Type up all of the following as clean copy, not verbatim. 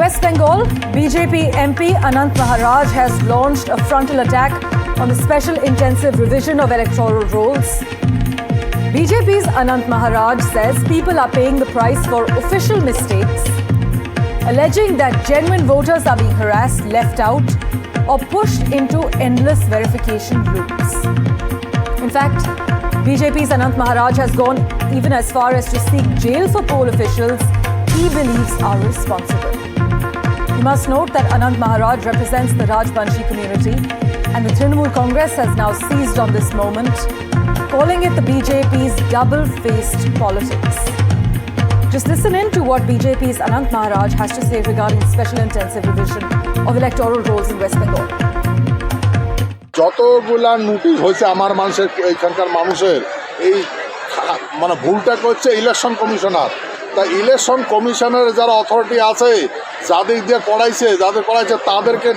West Bengal, BJP MP Anant Maharaj has launched a frontal attack on the special intensive revision of electoral rolls. BJP's Anant Maharaj says people are paying the price for official mistakes, alleging that genuine voters are being harassed, left out, or pushed into endless verification loops. In fact, BJP's Anant Maharaj has gone even as far as to seek jail for poll officials he believes are responsible. You must note that Anant Maharaj represents the Rajbanshi community, and the Trinamool Congress has now seized on this moment, calling it the BJP's double-faced politics. Just listen in to what BJP's Anant Maharaj has to say regarding the special intensive revision of electoral rolls in West Bengal. যতগুলা notice হয়েছে আমার মানুষের এখানকার মানুষের এই মানে ভুলটা করছে ইলেকশন কমিশনার। তা ইলেকশন কমিশনের যারা অথরিটি আছে যাদের দিয়ে করাইছে তাদেরকে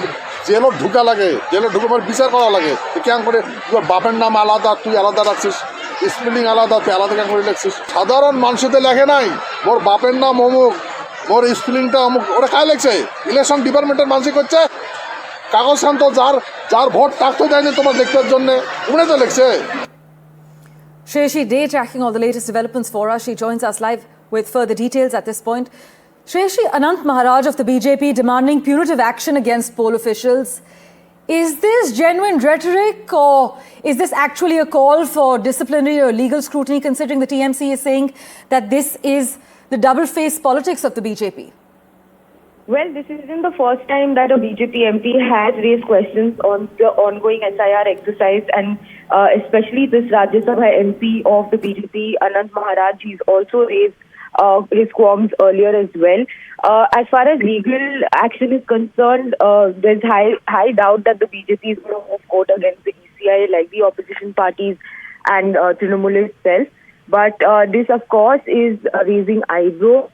জেলও ঢুকা লাগে, জেলে ঢুকে বিচার করা লাগে। কেন করে বাপের নাম আলাদা, তুই আলাদা রাখছিস, স্পেলিং আলাদা, তুই আলাদা কেন করে লিখছিস? সাধারণ মানুষদের লেখে নাই মোর বাপের নাম অমুক, মোর স্পেলিংটা অমুক, ওরা কায় লেখছে? ইলেকশন ডিপার্টমেন্টের মানুষই করছে। কাগজ খান তো যার ভোট থাকতে দেয়নি তোমার দেখবার জন্যে, উনি তো লিখছে। Shreyashi Day tracking all the latest developments for us. She joins us live with further details at this point. Shreyashi, Anant Maharaj of the BJP demanding punitive action against poll officials. Is this genuine rhetoric, or is this actually a call for disciplinary or legal scrutiny, considering the TMC is saying that this is the double-faced politics of the BJP? Well, this isn't the first time that a BJP MP has raised questions on the ongoing SIR exercise, and especially this Rajya Sabha MP of the BJP, Anant Maharaj, he's also raised his qualms earlier as well. As far as legal action is concerned, there's high doubt that the BJP is going to move court against the ECI, like the opposition parties and Trinamool itself. But this, of course, is raising eyebrows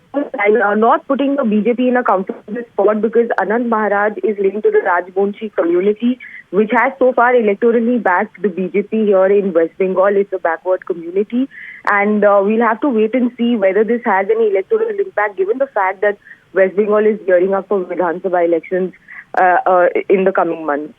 and not putting the BJP in a comfortable spot, because Anant Maharaj is linked to the Rajbanshi community, which has so far electorally backed the BJP here in West Bengal. It's a backward community, and we'll have to wait and see whether this has any electoral impact, given the fact that West Bengal is gearing up for Vidhan Sabha elections in the coming months.